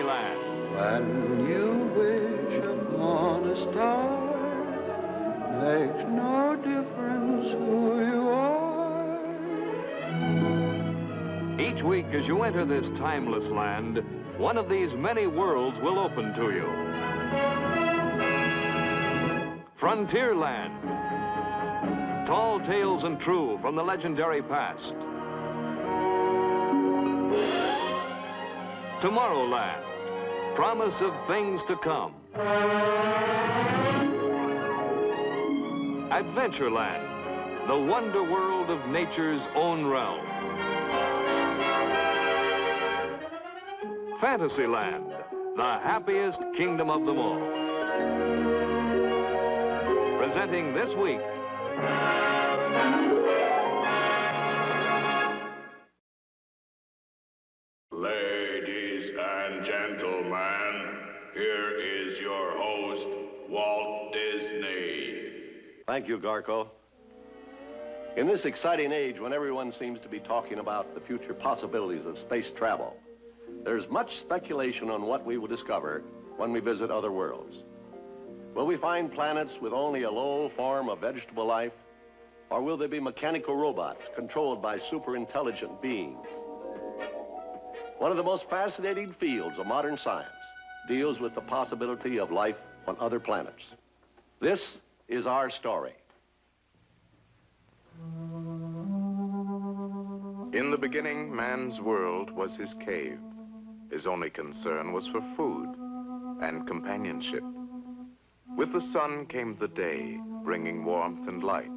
Fantasyland. When you wish upon a star, makes no difference who you are. Each week as you enter this timeless land, one of these many worlds will open to you. Frontierland. Tall tales and true from the legendary past. Tomorrowland. Promise of things to come. Adventureland. The wonder world of nature's own realm. Fantasyland. The happiest kingdom of them all. Presenting this week, ladies and gentlemen, here is your host, Walt Disney. Thank you, Garco. In this exciting age when everyone seems to be talking about the future possibilities of space travel, there's much speculation on what we will discover when we visit other worlds. Will we find planets with only a low form of vegetable life, or will there be mechanical robots controlled by super intelligent beings? One of the most fascinating fields of modern science deals with the possibility of life on other planets. This is our story. In the beginning, man's world was his cave. His only concern was for food and companionship. With the sun came the day, bringing warmth and light.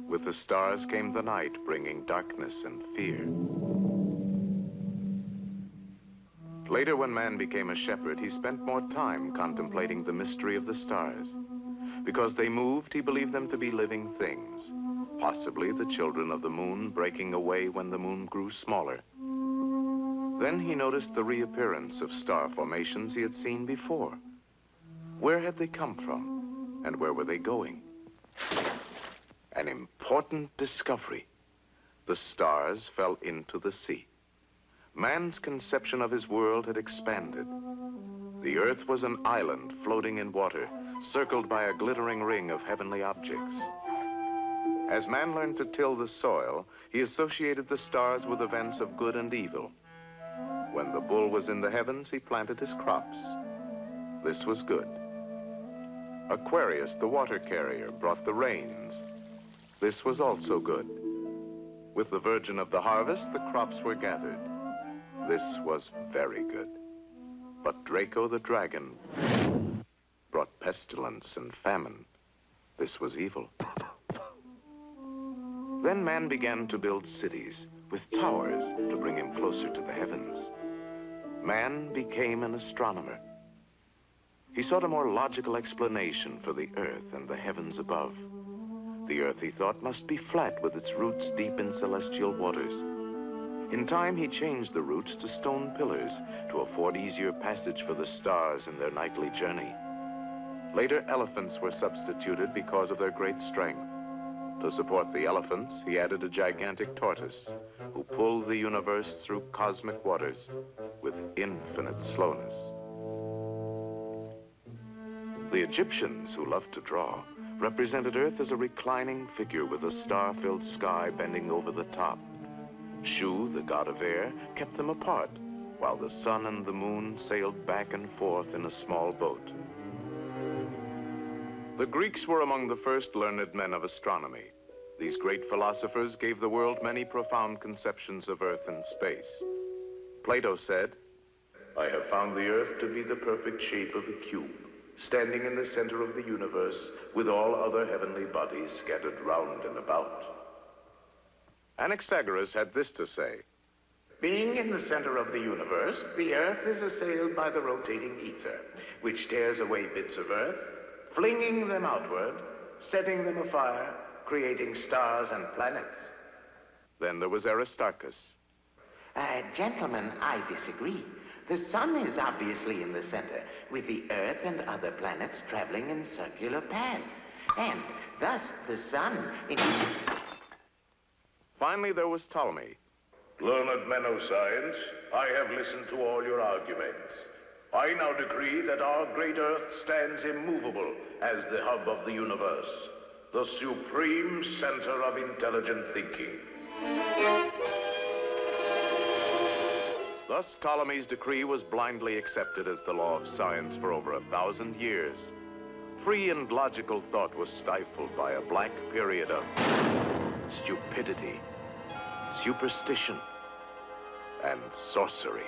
With the stars came the night, bringing darkness and fear. Later, when man became a shepherd, he spent more time contemplating the mystery of the stars. Because they moved, he believed them to be living things, possibly the children of the moon breaking away when the moon grew smaller. Then he noticed the reappearance of star formations he had seen before. Where had they come from, and where were they going? An important discovery. The stars fell into the sea. Man's conception of his world had expanded. The earth was an island floating in water, circled by a glittering ring of heavenly objects. As man learned to till the soil, he associated the stars with events of good and evil. When the bull was in the heavens, he planted his crops. This was good. Aquarius, the water carrier, brought the rains. This was also good. With the Virgin of the harvest, the crops were gathered. This was very good. But Draco the dragon brought pestilence and famine. This was evil. Then man began to build cities with towers to bring him closer to the heavens. Man became an astronomer. He sought a more logical explanation for the earth and the heavens above. The earth, he thought, must be flat with its roots deep in celestial waters. In time, he changed the roots to stone pillars to afford easier passage for the stars in their nightly journey. Later, elephants were substituted because of their great strength. To support the elephants, he added a gigantic tortoise who pulled the universe through cosmic waters with infinite slowness. The Egyptians, who loved to draw, represented Earth as a reclining figure with a star-filled sky bending over the top. Shu, the god of air, kept them apart, while the sun and the moon sailed back and forth in a small boat. The Greeks were among the first learned men of astronomy. These great philosophers gave the world many profound conceptions of Earth and space. Plato said, "I have found the Earth to be the perfect shape of a cube, standing in the center of the universe with all other heavenly bodies scattered round and about." Anaxagoras had this to say, "Being in the center of the universe, the Earth is assailed by the rotating ether, which tears away bits of Earth, flinging them outward, setting them afire, creating stars and planets." Then there was Aristarchus. Gentlemen, I disagree. The sun is obviously in the center, with the Earth and other planets traveling in circular paths. And thus the sun... Finally, there was Ptolemy. Learned men of science, I have listened to all your arguments. I now decree that our great Earth stands immovable as the hub of the universe, the supreme center of intelligent thinking. Thus, Ptolemy's decree was blindly accepted as the law of science for over 1,000 years. Free and logical thought was stifled by a black period of stupidity, superstition, and sorcery.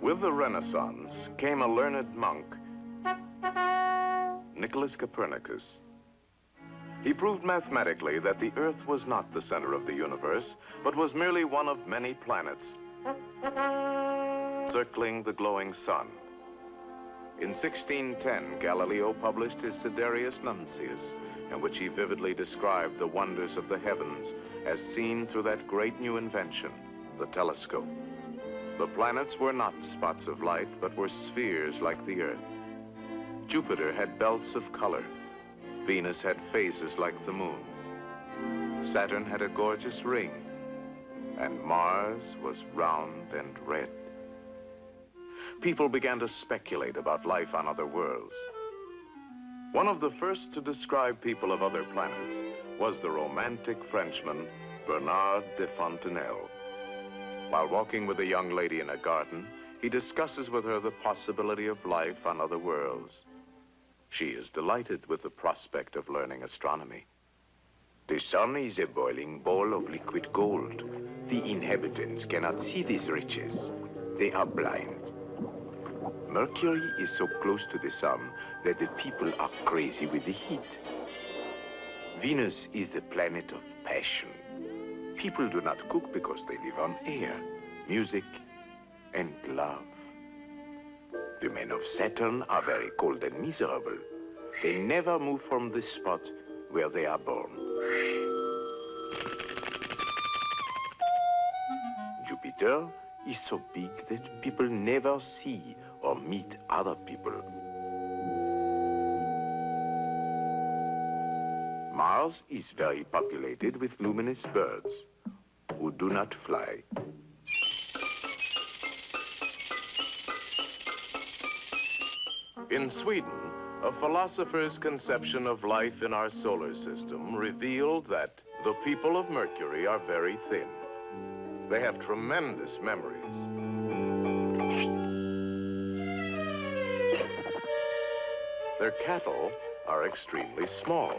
With the Renaissance came a learned monk, Nicholas Copernicus. He proved mathematically that the Earth was not the center of the universe, but was merely one of many planets circling the glowing sun. In 1610, Galileo published his Sidereus Nuncius, in which he vividly described the wonders of the heavens as seen through that great new invention, the telescope. The planets were not spots of light, but were spheres like the Earth. Jupiter had belts of color. Venus had phases like the moon. Saturn had a gorgeous ring, and Mars was round and red. People began to speculate about life on other worlds. One of the first to describe people of other planets was the romantic Frenchman, Bernard de Fontenelle. While walking with a young lady in a garden, he discusses with her the possibility of life on other worlds. She is delighted with the prospect of learning astronomy. The sun is a boiling ball of liquid gold. The inhabitants cannot see these riches. They are blind. Mercury is so close to the sun that the people are crazy with the heat. Venus is the planet of passion. People do not cook because they live on air, music, and love. The men of Saturn are very cold and miserable. They never move from the spot where they are born. Jupiter is so big that people never see or meet other people. Mars is very populated with luminous birds who do not fly. In Sweden, a philosopher's conception of life in our solar system revealed that the people of Mercury are very thin. They have tremendous memories. Their cattle are extremely small.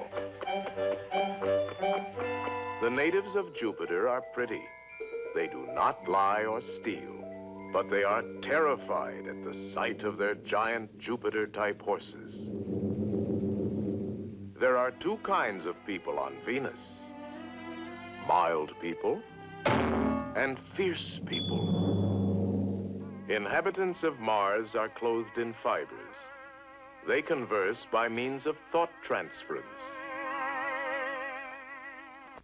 The natives of Jupiter are pretty. They do not lie or steal, but they are terrified at the sight of their giant Jupiter-type horses. There are two kinds of people on Venus: mild people and fierce people. Inhabitants of Mars are clothed in fibers. They converse by means of thought transference.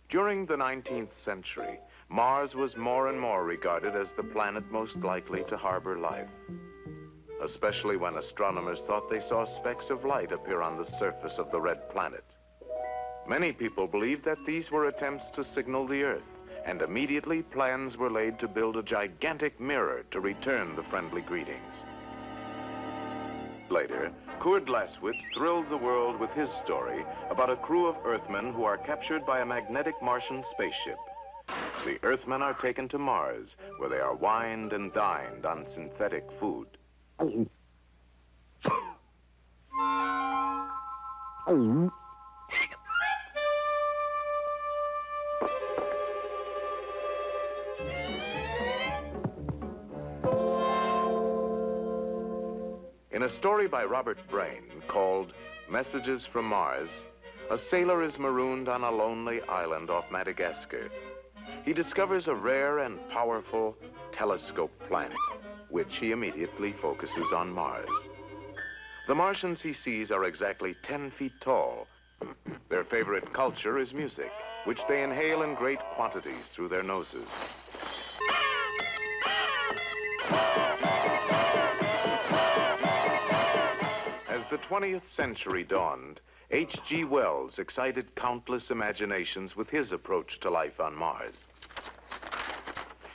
During the 19th century, Mars was more and more regarded as the planet most likely to harbor life, especially when astronomers thought they saw specks of light appear on the surface of the red planet. Many people believed that these were attempts to signal the Earth, and immediately plans were laid to build a gigantic mirror to return the friendly greetings. Later, Kurt Laswitz thrilled the world with his story about a crew of Earthmen who are captured by a magnetic Martian spaceship. The Earthmen are taken to Mars, where they are wined and dined on synthetic food. In a story by Robert Brain called Messages from Mars, a sailor is marooned on a lonely island off Madagascar. He discovers a rare and powerful telescope planet, which he immediately focuses on Mars. The Martians he sees are exactly 10 feet tall. Their favorite culture is music, which they inhale in great quantities through their noses. As the 20th century dawned, H.G. Wells excited countless imaginations with his approach to life on Mars.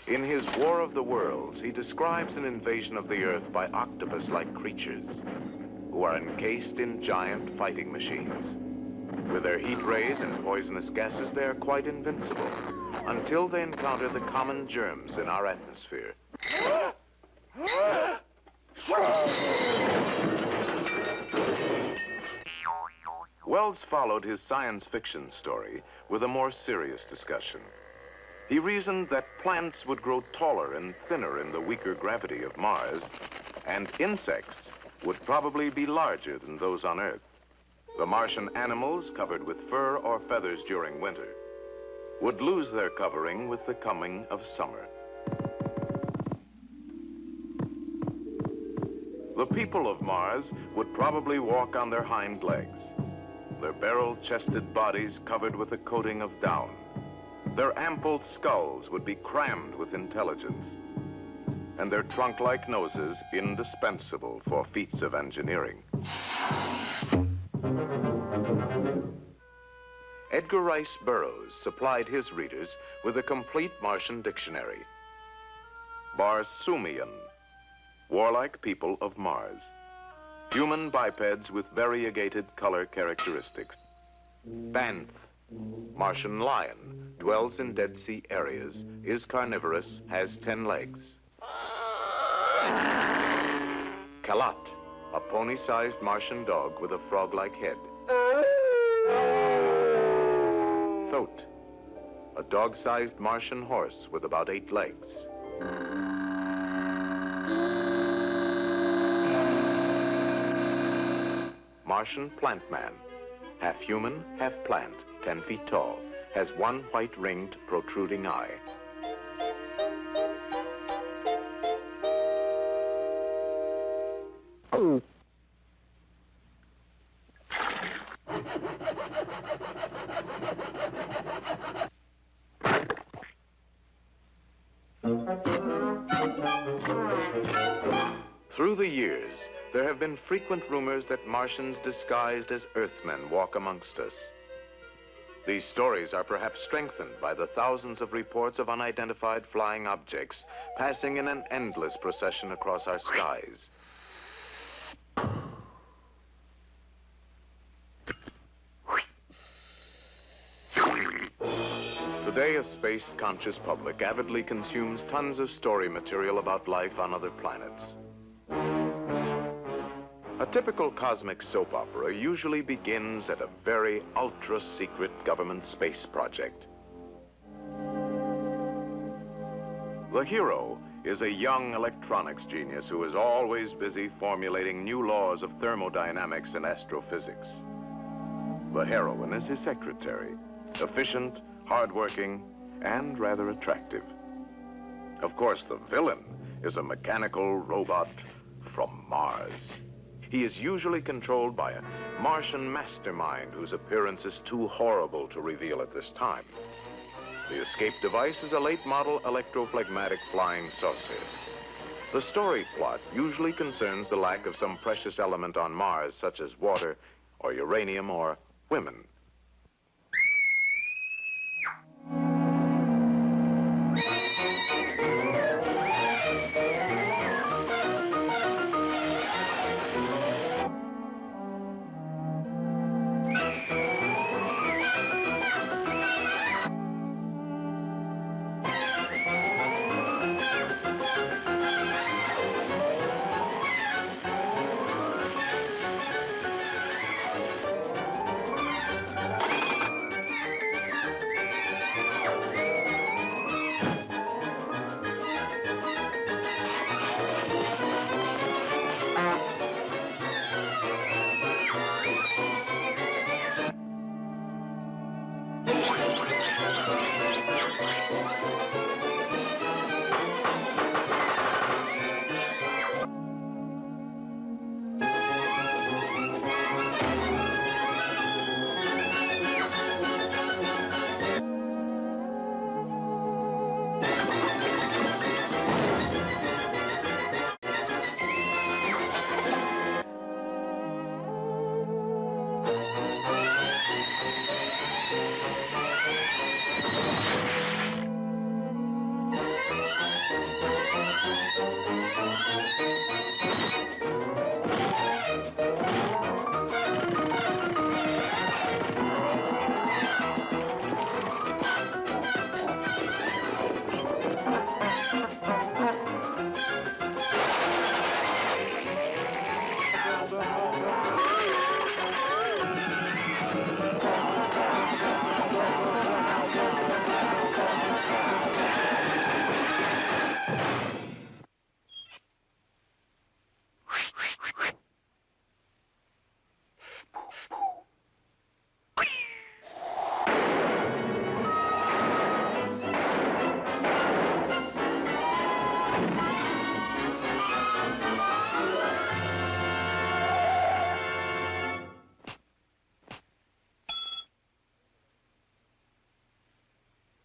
In his War of the Worlds, he describes an invasion of the Earth by octopus-like creatures who are encased in giant fighting machines. With their heat rays and poisonous gases, they are quite invincible until they encounter the common germs in our atmosphere. Wells followed his science fiction story with a more serious discussion. He reasoned that plants would grow taller and thinner in the weaker gravity of Mars, and insects would probably be larger than those on Earth. The Martian animals, covered with fur or feathers during winter, would lose their covering with the coming of summer. The people of Mars would probably walk on their hind legs, their barrel-chested bodies covered with a coating of down. Their ample skulls would be crammed with intelligence, and their trunk-like noses indispensable for feats of engineering. Edgar Rice Burroughs supplied his readers with a complete Martian dictionary. Barsoomian, warlike people of Mars. Human bipeds with variegated color characteristics. Banth, Martian lion, dwells in Dead Sea areas, is carnivorous, has 10 legs. Kalat, a pony-sized Martian dog with a frog-like head. Thoth, a dog-sized Martian horse with about 8 legs. Martian plant man, half human, half plant, 10 feet tall, has one white ringed protruding eye. Through the years, there have been frequent rumors that Martians disguised as Earthmen walk amongst us. These stories are perhaps strengthened by the thousands of reports of unidentified flying objects passing in an endless procession across our skies. Today, a space-conscious public avidly consumes tons of story material about life on other planets. A typical cosmic soap opera usually begins at a very ultra-secret government space project. The hero is a young electronics genius who is always busy formulating new laws of thermodynamics and astrophysics. The heroine is his secretary, efficient, hardworking, and rather attractive. Of course, the villain is a mechanical robot from Mars. He is usually controlled by a Martian mastermind whose appearance is too horrible to reveal at this time. The escape device is a late model electrophlegmatic flying saucer. The story plot usually concerns the lack of some precious element on Mars, such as water or uranium or women.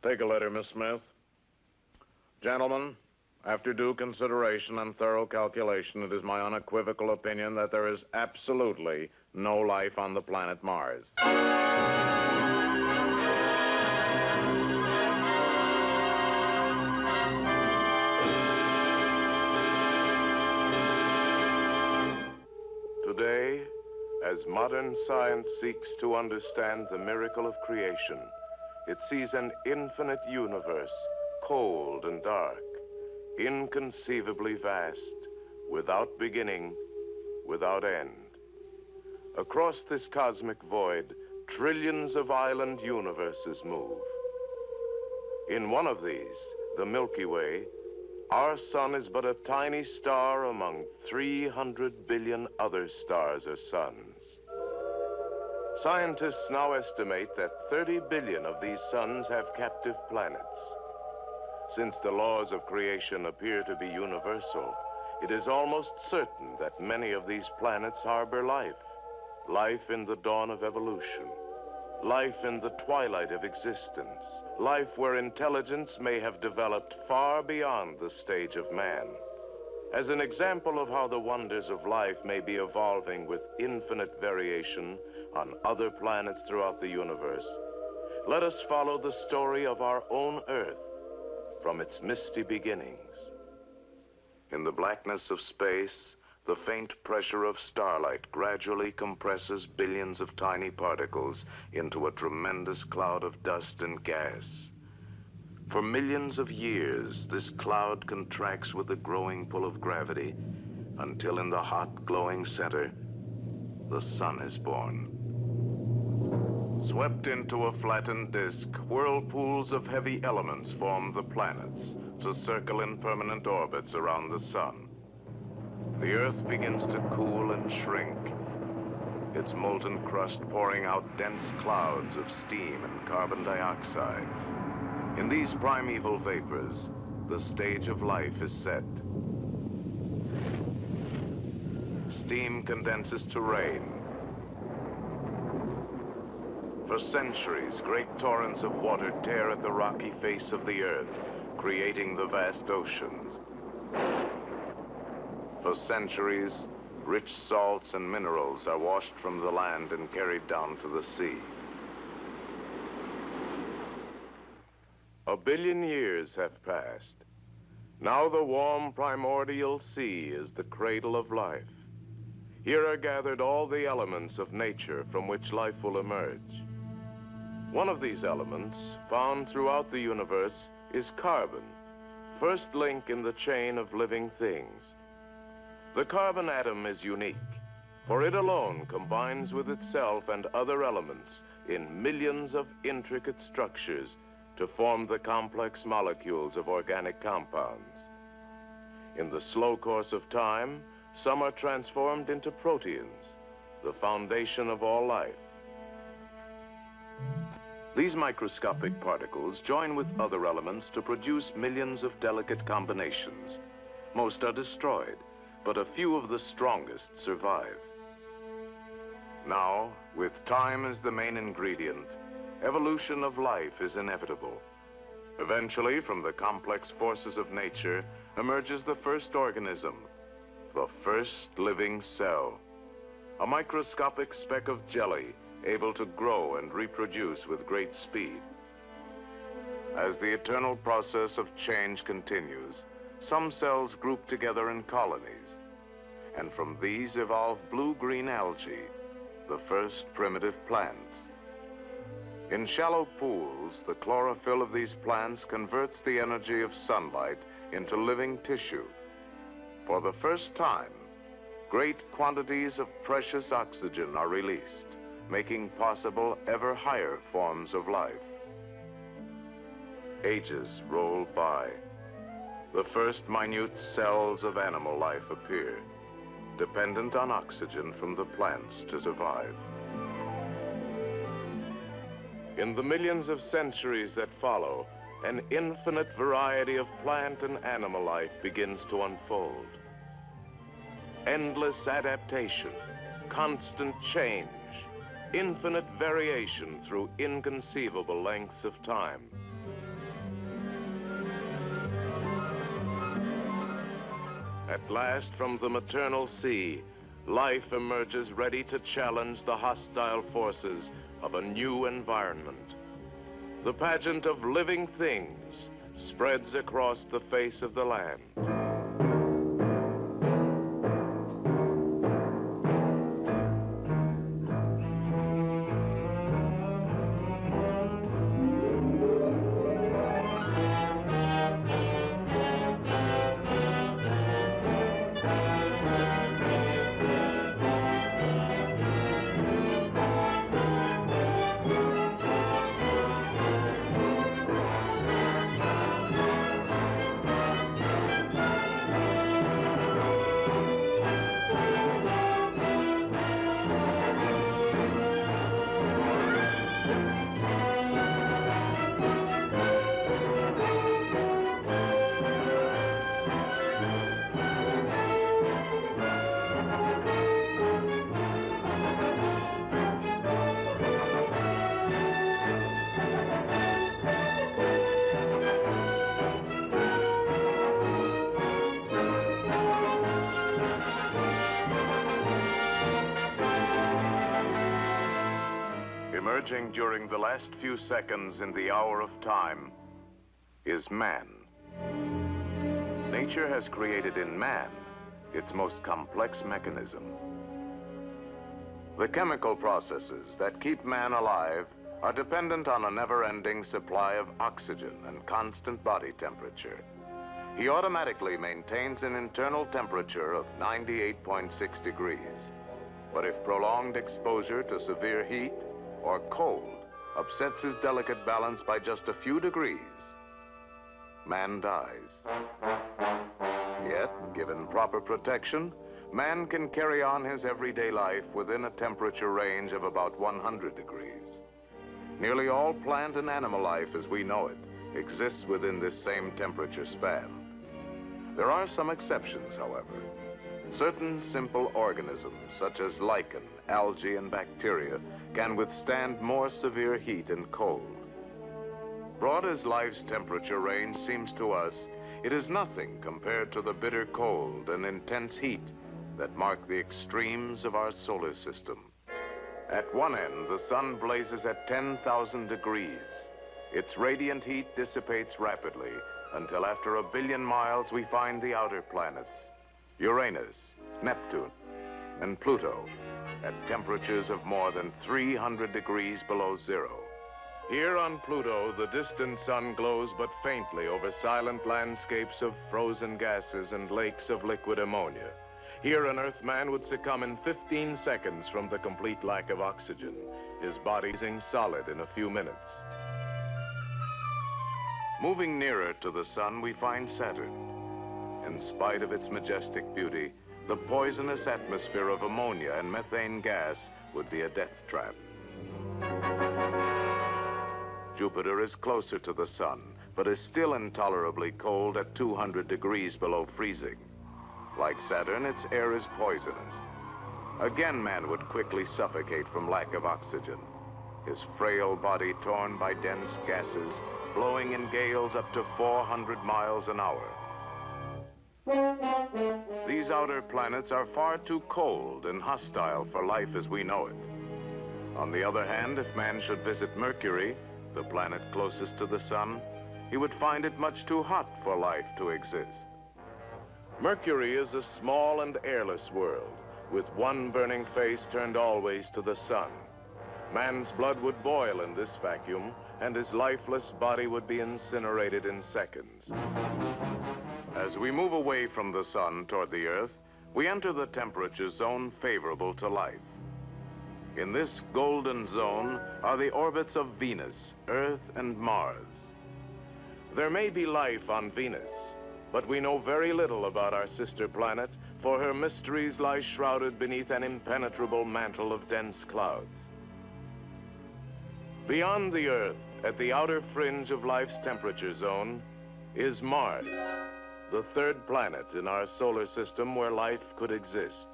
Take a letter, Miss Smith. Gentlemen, after due consideration and thorough calculation, it is my unequivocal opinion that there is absolutely no life on the planet Mars. Today, as modern science seeks to understand the miracle of creation, it sees an infinite universe, cold and dark, inconceivably vast, without beginning, without end. Across this cosmic void, trillions of island universes move. In one of these, the Milky Way, our sun is but a tiny star among 300 billion other stars or suns. Scientists now estimate that 30 billion of these suns have captive planets. Since the laws of creation appear to be universal, it is almost certain that many of these planets harbor life. Life in the dawn of evolution. Life in the twilight of existence. Life where intelligence may have developed far beyond the stage of man. As an example of how the wonders of life may be evolving with infinite variation on other planets throughout the universe, let us follow the story of our own Earth from its misty beginnings. In the blackness of space, the faint pressure of starlight gradually compresses billions of tiny particles into a tremendous cloud of dust and gas. For millions of years, this cloud contracts with the growing pull of gravity until in the hot, glowing center, the sun is born. Swept into a flattened disk, whirlpools of heavy elements form the planets to circle in permanent orbits around the sun. The Earth begins to cool and shrink, its molten crust pouring out dense clouds of steam and carbon dioxide. In these primeval vapors, the stage of life is set. Steam condenses to rain. For centuries, great torrents of water tear at the rocky face of the Earth, creating the vast oceans. For centuries, rich salts and minerals are washed from the land and carried down to the sea. A billion years have passed. Now the warm primordial sea is the cradle of life. Here are gathered all the elements of nature from which life will emerge. One of these elements, found throughout the universe, is carbon, first link in the chain of living things. The carbon atom is unique, for it alone combines with itself and other elements in millions of intricate structures to form the complex molecules of organic compounds. In the slow course of time, some are transformed into proteins, the foundation of all life. These microscopic particles join with other elements to produce millions of delicate combinations. Most are destroyed, but a few of the strongest survive. Now, with time as the main ingredient, evolution of life is inevitable. Eventually, from the complex forces of nature, emerges the first organism, the first living cell, a microscopic speck of jelly able to grow and reproduce with great speed. As the eternal process of change continues, some cells group together in colonies, and from these evolve blue-green algae, the first primitive plants. In shallow pools, the chlorophyll of these plants converts the energy of sunlight into living tissue. For the first time, great quantities of precious oxygen are released, making possible ever higher forms of life. Ages roll by. The first minute cells of animal life appear, dependent on oxygen from the plants to survive. In the millions of centuries that follow, an infinite variety of plant and animal life begins to unfold. Endless adaptation, constant change, infinite variation through inconceivable lengths of time. At last, from the maternal sea, life emerges ready to challenge the hostile forces of a new environment. The pageant of living things spreads across the face of the land. Emerging during the last few seconds in the hour of time is man. Nature has created in man its most complex mechanism. The chemical processes that keep man alive are dependent on a never-ending supply of oxygen and constant body temperature. He automatically maintains an internal temperature of 98.6 degrees. But if prolonged exposure to severe heat or cold upsets his delicate balance by just a few degrees, man dies. Yet, given proper protection, man can carry on his everyday life within a temperature range of about 100 degrees. Nearly all plant and animal life as we know it exists within this same temperature span. There are some exceptions, however. Certain simple organisms, such as lichen, algae, and bacteria, can withstand more severe heat and cold. Broad as life's temperature range seems to us, it is nothing compared to the bitter cold and intense heat that mark the extremes of our solar system. At one end, the sun blazes at 10,000 degrees. Its radiant heat dissipates rapidly until after 1 billion miles we find the outer planets, Uranus, Neptune, and Pluto, at temperatures of more than 300 degrees below zero. Here on Pluto, the distant sun glows but faintly over silent landscapes of frozen gases and lakes of liquid ammonia. Here, an Earthman would succumb in 15 seconds from the complete lack of oxygen, his body being solid in a few minutes. Moving nearer to the sun, we find Saturn. In spite of its majestic beauty, the poisonous atmosphere of ammonia and methane gas would be a death trap. Jupiter is closer to the sun, but is still intolerably cold at 200 degrees below freezing. Like Saturn, its air is poisonous. Again, man would quickly suffocate from lack of oxygen, his frail body torn by dense gases, blowing in gales up to 400 miles an hour. These outer planets are far too cold and hostile for life as we know it. On the other hand, if man should visit Mercury, the planet closest to the sun, he would find it much too hot for life to exist. Mercury is a small and airless world, with one burning face turned always to the sun. Man's blood would boil in this vacuum, and his lifeless body would be incinerated in seconds. As we move away from the sun toward the Earth, we enter the temperature zone favorable to life. In this golden zone are the orbits of Venus, Earth, and Mars. There may be life on Venus, but we know very little about our sister planet, for her mysteries lie shrouded beneath an impenetrable mantle of dense clouds. Beyond the Earth, at the outer fringe of life's temperature zone, is Mars, the third planet in our solar system where life could exist.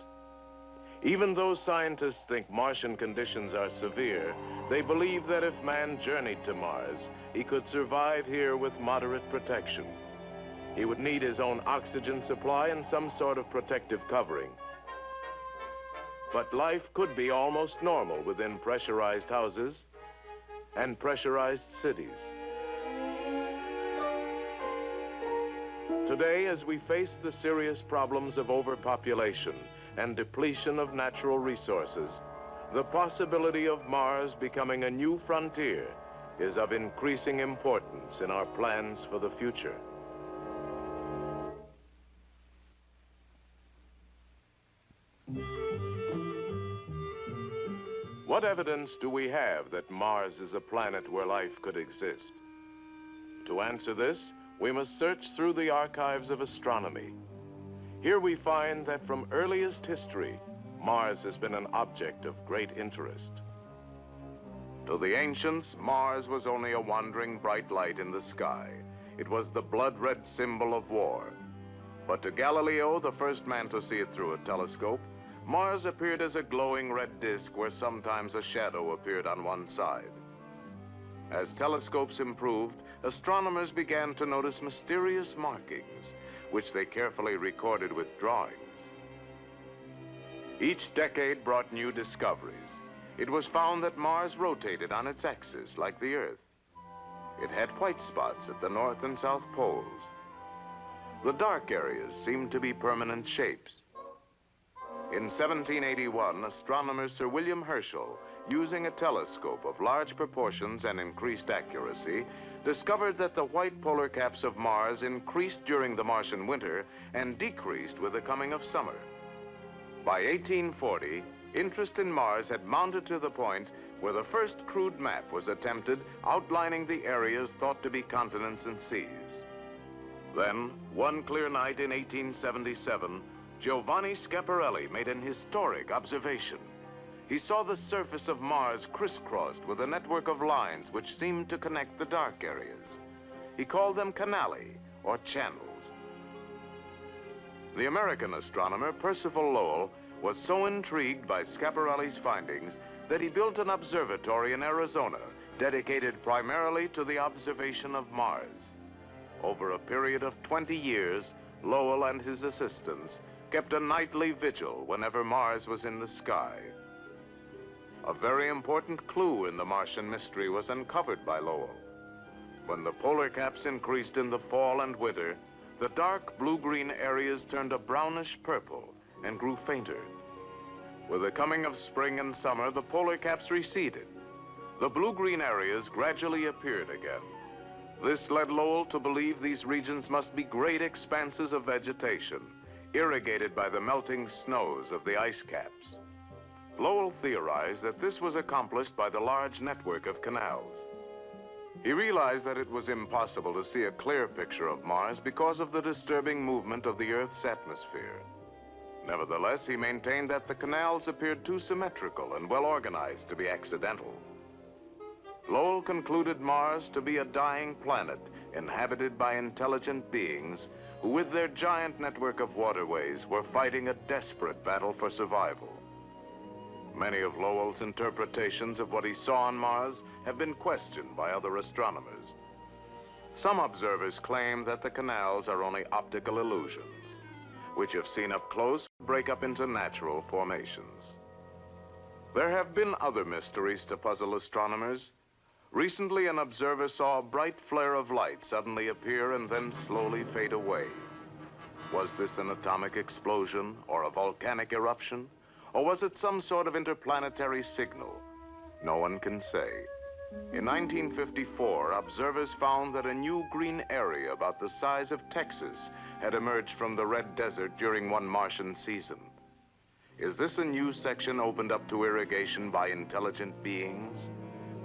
Even though scientists think Martian conditions are severe, they believe that if man journeyed to Mars, he could survive here with moderate protection. He would need his own oxygen supply and some sort of protective covering. But life could be almost normal within pressurized houses and pressurized cities. Today, as we face the serious problems of overpopulation and depletion of natural resources, the possibility of Mars becoming a new frontier is of increasing importance in our plans for the future. What evidence do we have that Mars is a planet where life could exist? To answer this, we must search through the archives of astronomy. Here we find that from earliest history, Mars has been an object of great interest. To the ancients, Mars was only a wandering bright light in the sky. It was the blood-red symbol of war. But to Galileo, the first man to see it through a telescope, Mars appeared as a glowing red disk where sometimes a shadow appeared on one side. As telescopes improved, astronomers began to notice mysterious markings, which they carefully recorded with drawings. Each decade brought new discoveries. It was found that Mars rotated on its axis like the Earth. It had white spots at the North and South poles. The dark areas seemed to be permanent shapes. In 1781, astronomer Sir William Herschel, using a telescope of large proportions and increased accuracy, discovered that the white polar caps of Mars increased during the Martian winter and decreased with the coming of summer. By 1840, interest in Mars had mounted to the point where the first crude map was attempted outlining the areas thought to be continents and seas. Then, one clear night in 1877, Giovanni Schiaparelli made an historic observation. He saw the surface of Mars crisscrossed with a network of lines which seemed to connect the dark areas. He called them canali, or channels. The American astronomer Percival Lowell was so intrigued by Schiaparelli's findings that he built an observatory in Arizona dedicated primarily to the observation of Mars. Over a period of 20 years, Lowell and his assistants kept a nightly vigil whenever Mars was in the sky. A very important clue in the Martian mystery was uncovered by Lowell. When the polar caps increased in the fall and winter, the dark blue-green areas turned a brownish purple and grew fainter. With the coming of spring and summer, the polar caps receded. The blue-green areas gradually appeared again. This led Lowell to believe these regions must be great expanses of vegetation, irrigated by the melting snows of the ice caps. Lowell theorized that this was accomplished by the large network of canals. He realized that it was impossible to see a clear picture of Mars because of the disturbing movement of the Earth's atmosphere. Nevertheless, he maintained that the canals appeared too symmetrical and well organized to be accidental. Lowell concluded Mars to be a dying planet inhabited by intelligent beings who, with their giant network of waterways, were fighting a desperate battle for survival. Many of Lowell's interpretations of what he saw on Mars have been questioned by other astronomers. Some observers claim that the canals are only optical illusions, which, if seen up close, break up into natural formations. There have been other mysteries to puzzle astronomers. Recently, an observer saw a bright flare of light suddenly appear and then slowly fade away. Was this an atomic explosion or a volcanic eruption? Or was it some sort of interplanetary signal? No one can say. In 1954, observers found that a new green area about the size of Texas had emerged from the red desert during one Martian season. Is this a new section opened up to irrigation by intelligent beings,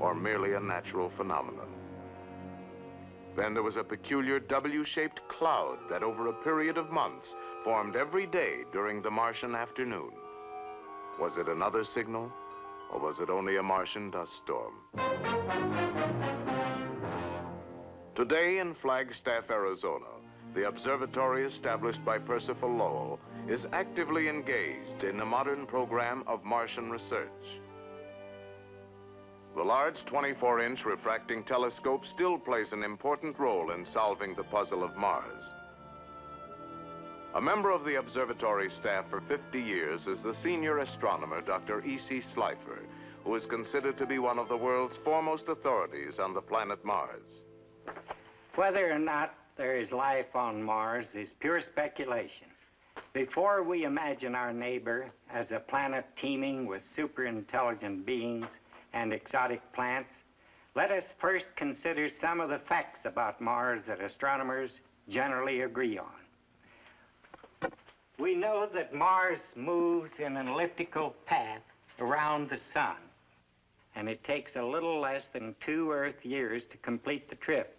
or merely a natural phenomenon? Then there was a peculiar W-shaped cloud that over a period of months formed every day during the Martian afternoon. Was it another signal, or was it only a Martian dust storm? Today in Flagstaff, Arizona, the observatory established by Percival Lowell is actively engaged in a modern program of Martian research. The large 24-inch refracting telescope still plays an important role in solving the puzzle of Mars. A member of the observatory staff for 50 years is the senior astronomer, Dr. E.C. Slifer, who is considered to be one of the world's foremost authorities on the planet Mars. Whether or not there is life on Mars is pure speculation. Before we imagine our neighbor as a planet teeming with super-intelligent beings and exotic plants, let us first consider some of the facts about Mars that astronomers generally agree on. We know that Mars moves in an elliptical path around the sun, and it takes a little less than 2 Earth years to complete the trip.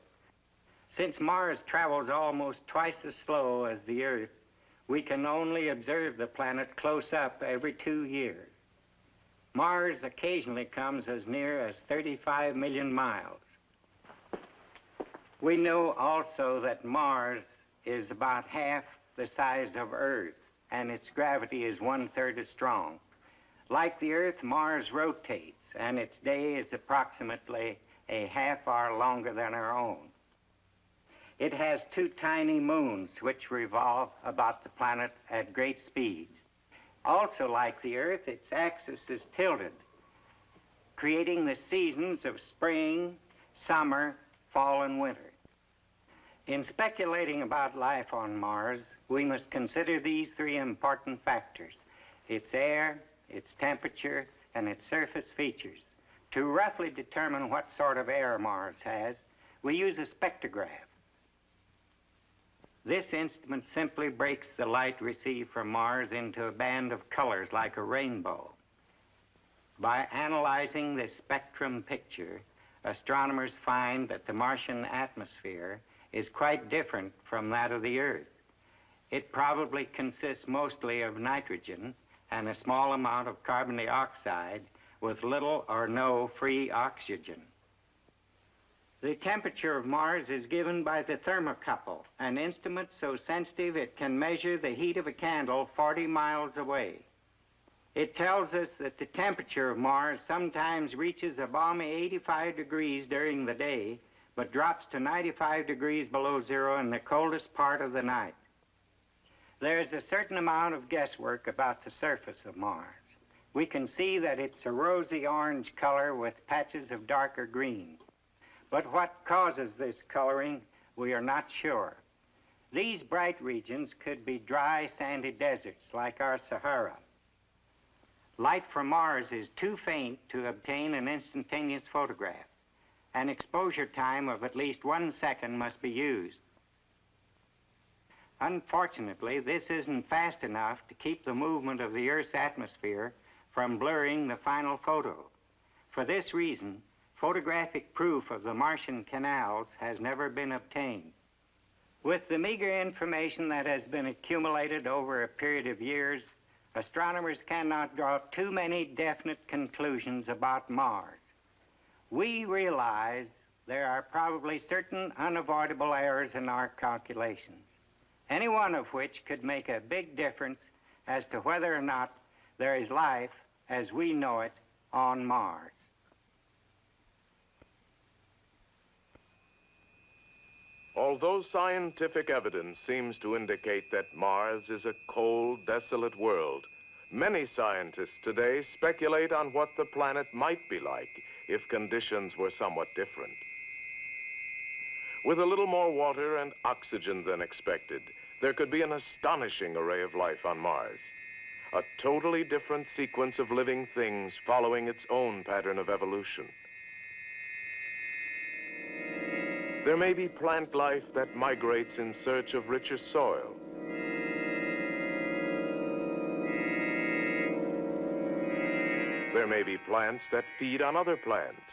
Since Mars travels almost twice as slow as the Earth, we can only observe the planet close up every 2 years. Mars occasionally comes as near as 35 million miles. We know also that Mars is about half the size of Earth, and its gravity is 1/3 as strong. Like the Earth, Mars rotates, and its day is approximately a half hour longer than our own. It has 2 tiny moons which revolve about the planet at great speeds. Also, like the Earth, its axis is tilted, creating the seasons of spring, summer, fall, and winter. In speculating about life on Mars, we must consider these 3 important factors: its air, its temperature, and its surface features. To roughly determine what sort of air Mars has, we use a spectrograph. This instrument simply breaks the light received from Mars into a band of colors like a rainbow. By analyzing this spectrum picture, astronomers find that the Martian atmosphere is quite different from that of the Earth. It probably consists mostly of nitrogen and a small amount of carbon dioxide with little or no free oxygen. The temperature of Mars is given by the thermocouple, an instrument so sensitive it can measure the heat of a candle 40 miles away. It tells us that the temperature of Mars sometimes reaches a balmy 85 degrees during the day, but drops to 95 degrees below zero in the coldest part of the night. There is a certain amount of guesswork about the surface of Mars. We can see that it's a rosy orange color with patches of darker green. But what causes this coloring, we are not sure. These bright regions could be dry, sandy deserts like our Sahara. Light from Mars is too faint to obtain an instantaneous photograph. An exposure time of at least 1 second must be used. Unfortunately, this isn't fast enough to keep the movement of the Earth's atmosphere from blurring the final photo. For this reason, photographic proof of the Martian canals has never been obtained. With the meager information that has been accumulated over a period of years, astronomers cannot draw too many definite conclusions about Mars. We realize there are probably certain unavoidable errors in our calculations, any one of which could make a big difference as to whether or not there is life as we know it on Mars. Although scientific evidence seems to indicate that Mars is a cold, desolate world, many scientists today speculate on what the planet might be like if conditions were somewhat different. With a little more water and oxygen than expected, there could be an astonishing array of life on Mars. A totally different sequence of living things following its own pattern of evolution. There may be plant life that migrates in search of richer soil. There may be plants that feed on other plants.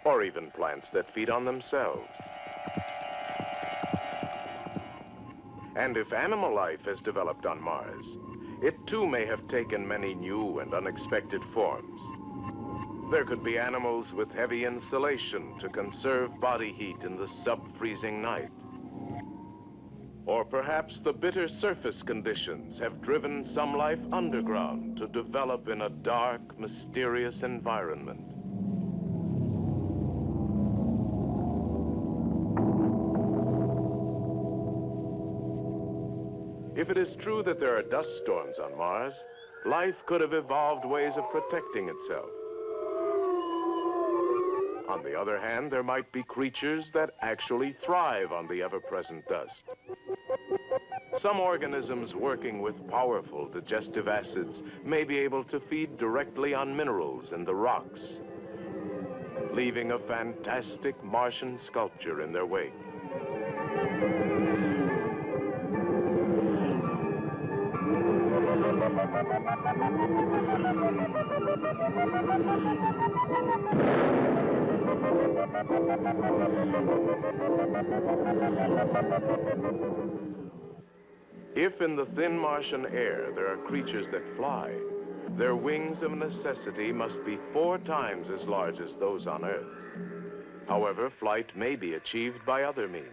Or even plants that feed on themselves. And if animal life has developed on Mars, it too may have taken many new and unexpected forms. There could be animals with heavy insulation to conserve body heat in the sub-freezing night. Or perhaps the bitter surface conditions have driven some life underground to develop in a dark, mysterious environment. If it is true that there are dust storms on Mars, life could have evolved ways of protecting itself. On the other hand, there might be creatures that actually thrive on the ever-present dust. Some organisms working with powerful digestive acids may be able to feed directly on minerals in the rocks, leaving a fantastic Martian sculpture in their wake. If in the thin Martian air there are creatures that fly, their wings of necessity must be 4 times as large as those on Earth. However, flight may be achieved by other means.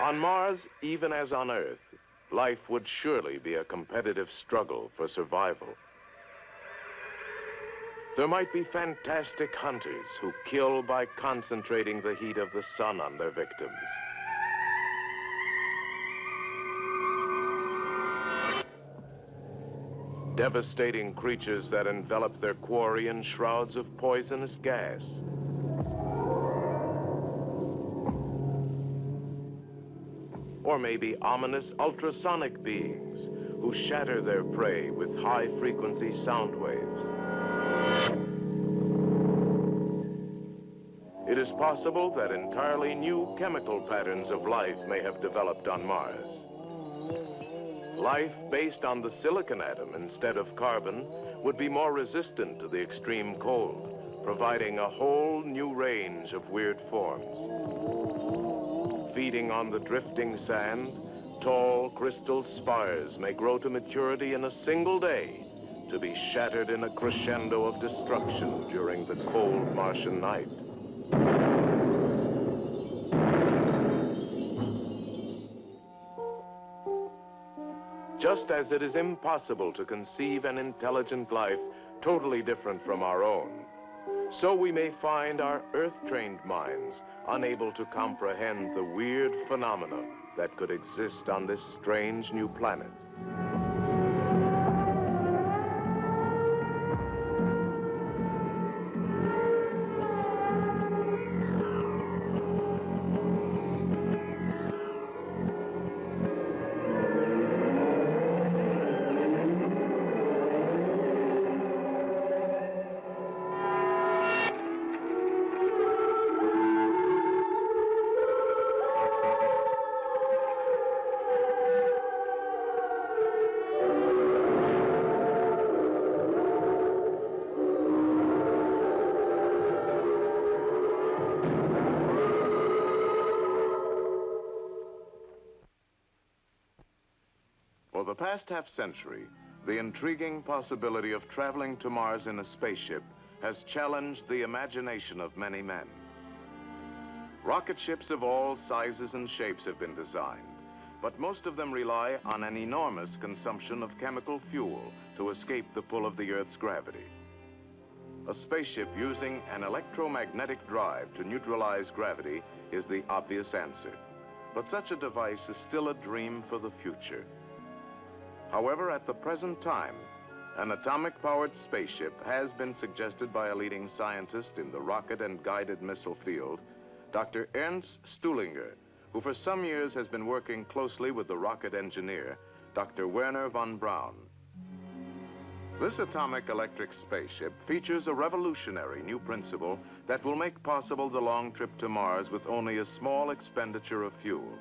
On Mars, even as on Earth, life would surely be a competitive struggle for survival. There might be fantastic hunters who kill by concentrating the heat of the sun on their victims. Devastating creatures that envelop their quarry in shrouds of poisonous gas. Or maybe ominous ultrasonic beings who shatter their prey with high-frequency sound waves. It is possible that entirely new chemical patterns of life may have developed on Mars. Life based on the silicon atom instead of carbon would be more resistant to the extreme cold, providing a whole new range of weird forms. Feeding on the drifting sand, tall crystal spires may grow to maturity in a single day, to be shattered in a crescendo of destruction during the cold Martian night. Just as it is impossible to conceive an intelligent life totally different from our own, so we may find our Earth-trained minds unable to comprehend the weird phenomena that could exist on this strange new planet. For the past half-century, the intriguing possibility of traveling to Mars in a spaceship has challenged the imagination of many men. Rocket ships of all sizes and shapes have been designed, but most of them rely on an enormous consumption of chemical fuel to escape the pull of the Earth's gravity. A spaceship using an electromagnetic drive to neutralize gravity is the obvious answer, but such a device is still a dream for the future. However, at the present time, an atomic-powered spaceship has been suggested by a leading scientist in the rocket and guided missile field, Dr. Ernst Stuhlinger, who for some years has been working closely with the rocket engineer, Dr. Werner von Braun. This atomic electric spaceship features a revolutionary new principle that will make possible the long trip to Mars with only a small expenditure of fuel.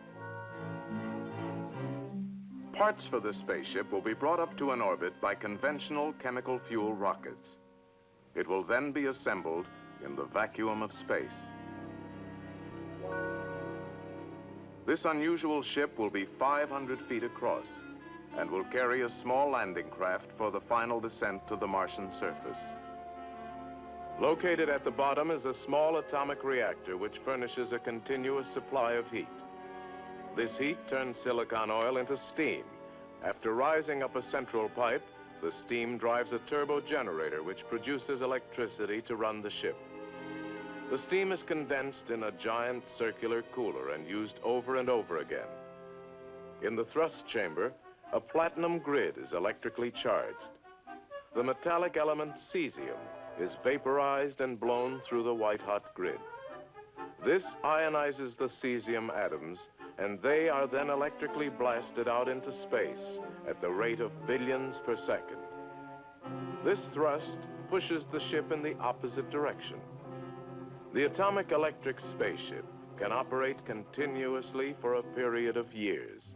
Parts for the spaceship will be brought up to an orbit by conventional chemical fuel rockets. It will then be assembled in the vacuum of space. This unusual ship will be 500 feet across and will carry a small landing craft for the final descent to the Martian surface. Located at the bottom is a small atomic reactor which furnishes a continuous supply of heat. This heat turns silicon oil into steam. After rising up a central pipe, the steam drives a turbo generator which produces electricity to run the ship. The steam is condensed in a giant circular cooler and used over and over again. In the thrust chamber, a platinum grid is electrically charged. The metallic element cesium is vaporized and blown through the white-hot grid. This ionizes the cesium atoms, and they are then electrically blasted out into space at the rate of billions per second. This thrust pushes the ship in the opposite direction. The atomic electric spaceship can operate continuously for a period of years.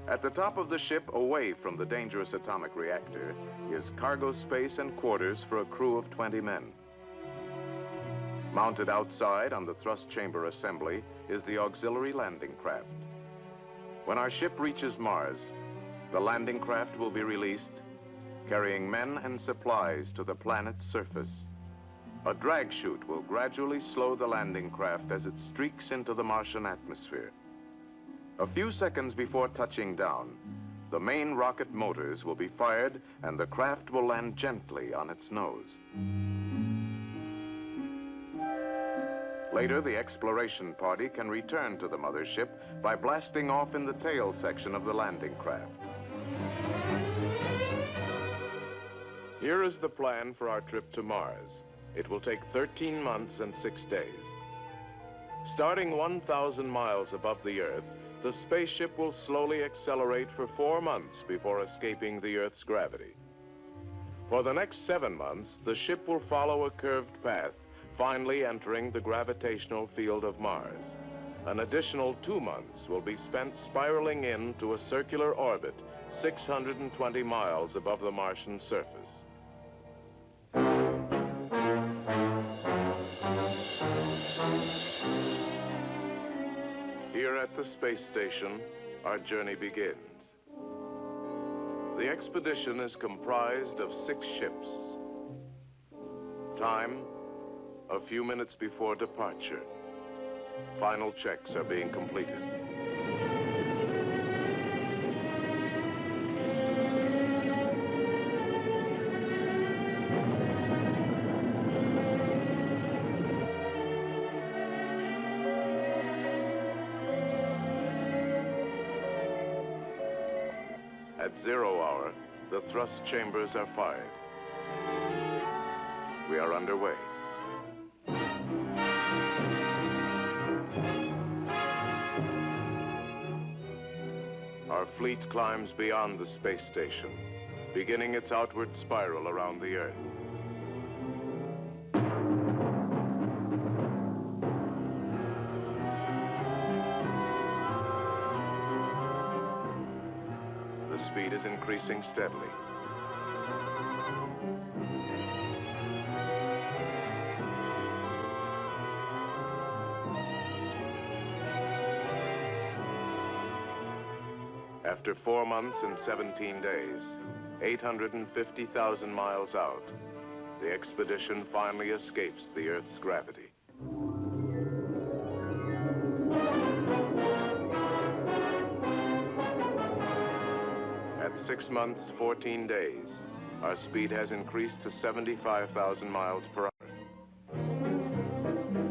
At the top of the ship, away from the dangerous atomic reactor, is cargo space and quarters for a crew of 20 men. Mounted outside on the thrust chamber assembly is the auxiliary landing craft. When our ship reaches Mars, the landing craft will be released, carrying men and supplies to the planet's surface. A drag chute will gradually slow the landing craft as it streaks into the Martian atmosphere. A few seconds before touching down, the main rocket motors will be fired and the craft will land gently on its nose. Later, the exploration party can return to the mothership by blasting off in the tail section of the landing craft. Here is the plan for our trip to Mars. It will take 13 months and 6 days. Starting 1,000 miles above the Earth, the spaceship will slowly accelerate for 4 months before escaping the Earth's gravity. For the next 7 months, the ship will follow a curved path, finally entering the gravitational field of Mars. An additional 2 months will be spent spiraling into a circular orbit 620 miles above the Martian surface. Here at the space station, our journey begins. The expedition is comprised of 6 ships. Time, a few minutes before departure. Final checks are being completed. At 0 hour, the thrust chambers are fired. We are underway. Our fleet climbs beyond the space station, beginning its outward spiral around the Earth. The speed is increasing steadily. After 4 months and 17 days, 850,000 miles out, the expedition finally escapes the Earth's gravity. At 6 months, 14 days, our speed has increased to 75,000 miles per hour.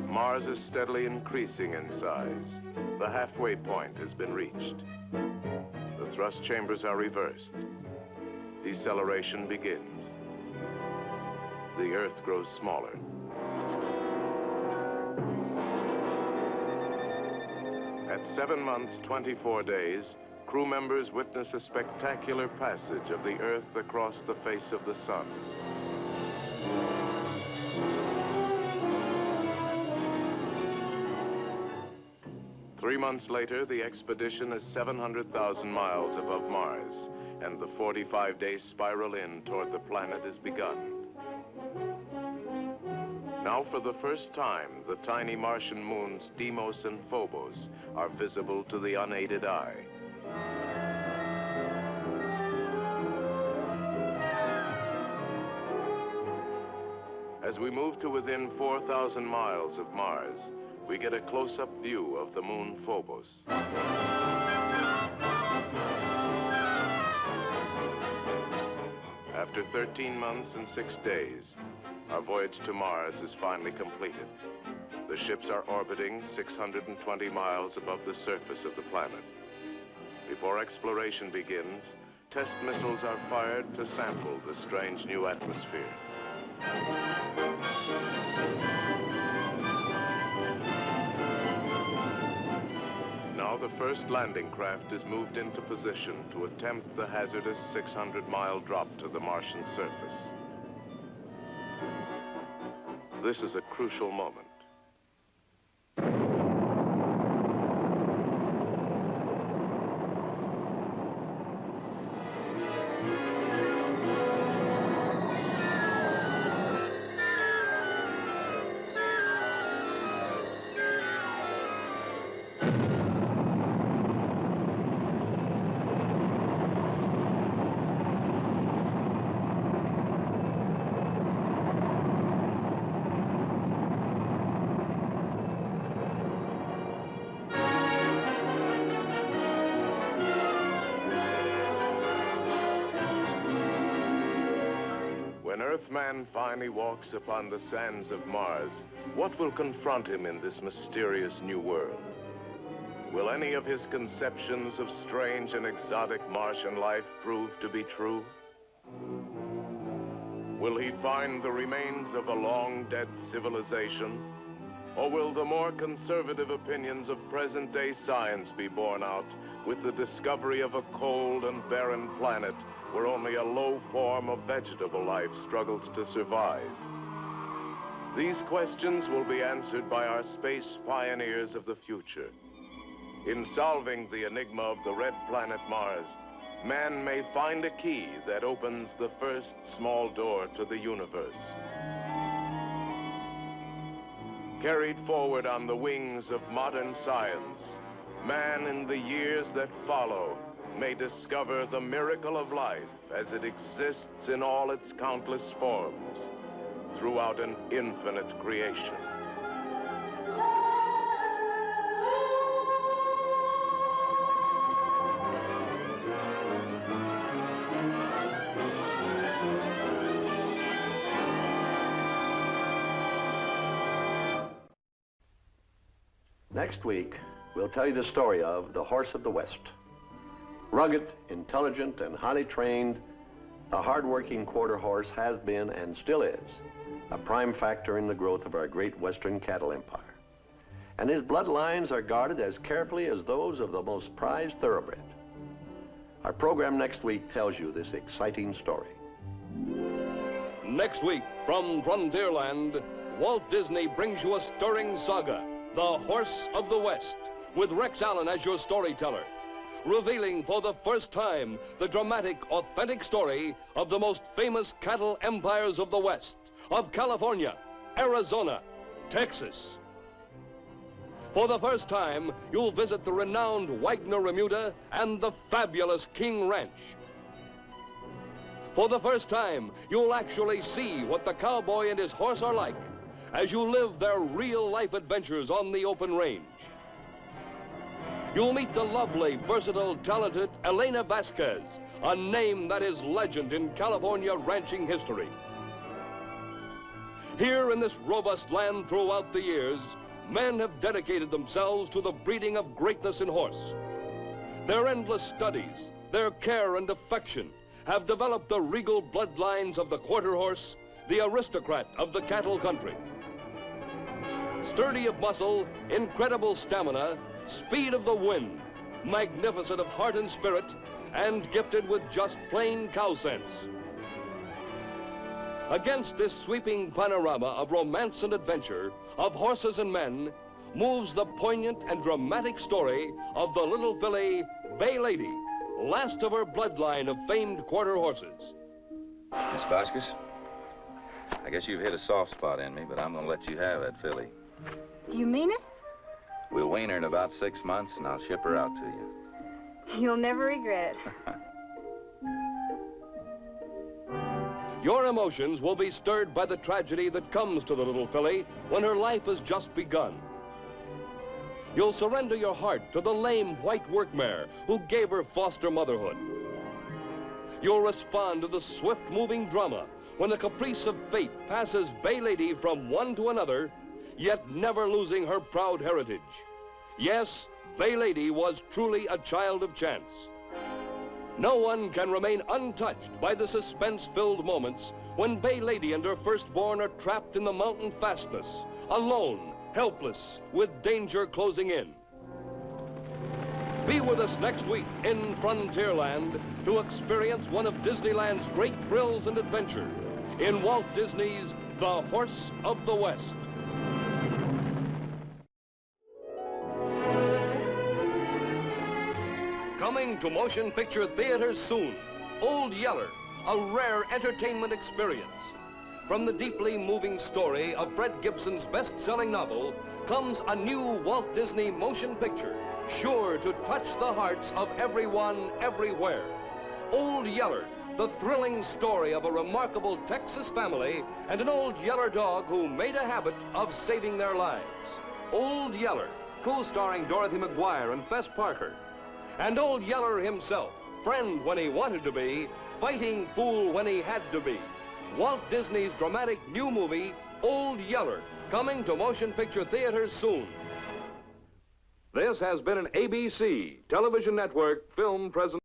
Mars is steadily increasing in size. The halfway point has been reached. The thrust chambers are reversed. Deceleration begins. The Earth grows smaller. At 7 months, 24 days, crew members witness a spectacular passage of the Earth across the face of the Sun. Three months later, the expedition is 700,000 miles above Mars, and the 45-day spiral in toward the planet is begun. Now, for the first time, the tiny Martian moons Deimos and Phobos are visible to the unaided eye. As we move to within 4,000 miles of Mars, we get a close-up view of the moon Phobos. After 13 months and 6 days, Our voyage to Mars is finally completed. The ships are orbiting 620 miles above the surface of the planet. Before exploration begins, test missiles are fired to sample the strange new atmosphere. Now the first landing craft is moved into position to attempt the hazardous 600-mile drop to the Martian surface. This is a crucial moment. When Earthman finally walks upon the sands of Mars, what will confront him in this mysterious new world? Will any of his conceptions of strange and exotic Martian life prove to be true? Will he find the remains of a long-dead civilization? Or will the more conservative opinions of present-day science be borne out with the discovery of a cold and barren planet where only a low form of vegetable life struggles to survive? These questions will be answered by our space pioneers of the future. In solving the enigma of the red planet Mars, man may find a key that opens the first small door to the universe. Carried forward on the wings of modern science, man in the years that follow may discover the miracle of life as it exists in all its countless forms throughout an infinite creation. Next week, we'll tell you the story of the Horse of the West. Rugged, intelligent, and highly trained, the hard-working quarter horse has been and still is a prime factor in the growth of our great Western cattle empire. And his bloodlines are guarded as carefully as those of the most prized thoroughbred. Our program next week tells you this exciting story. Next week, from Frontierland, Walt Disney brings you a stirring saga, The Horse of the West, with Rex Allen as your storyteller, revealing for the first time the dramatic, authentic story of the most famous cattle empires of the West, of California, Arizona, Texas. For the first time, you'll visit the renowned Wagner Remuda and the fabulous King Ranch. For the first time, you'll actually see what the cowboy and his horse are like as you live their real-life adventures on the open range. You'll meet the lovely, versatile, talented Elena Vasquez, a name that is legend in California ranching history. Here in this robust land throughout the years, men have dedicated themselves to the breeding of greatness in horse. Their endless studies, their care and affection have developed the regal bloodlines of the quarter horse, the aristocrat of the cattle country. Sturdy of muscle, incredible stamina, speed of the wind, magnificent of heart and spirit, and gifted with just plain cow sense. Against this sweeping panorama of romance and adventure, of horses and men, moves the poignant and dramatic story of the little filly, Bay Lady, last of her bloodline of famed quarter horses. Miss Vasquez, I guess you've hit a soft spot in me, but I'm going to let you have that filly. Do you mean it? We'll wean her in about 6 months, and I'll ship her out to you. You'll never regret it. Your emotions will be stirred by the tragedy that comes to the little filly when her life has just begun. You'll surrender your heart to the lame white work mare who gave her foster motherhood. You'll respond to the swift-moving drama when the caprice of fate passes Bay Lady from one to another, yet never losing her proud heritage. Yes, Bay Lady was truly a child of chance. No one can remain untouched by the suspense-filled moments when Bay Lady and her firstborn are trapped in the mountain fastness, alone, helpless, with danger closing in. Be with us next week in Frontierland to experience one of Disneyland's great thrills and adventure in Walt Disney's The Horse of the West. Coming to motion picture theaters soon, Old Yeller, a rare entertainment experience. From the deeply moving story of Fred Gibson's best-selling novel comes a new Walt Disney motion picture, sure to touch the hearts of everyone, everywhere. Old Yeller, the thrilling story of a remarkable Texas family and an old Yeller dog who made a habit of saving their lives. Old Yeller, co-starring Dorothy McGuire and Fess Parker. And Old Yeller himself, friend when he wanted to be, fighting fool when he had to be. Walt Disney's dramatic new movie, Old Yeller, coming to motion picture theaters soon. This has been an ABC television network film presentation.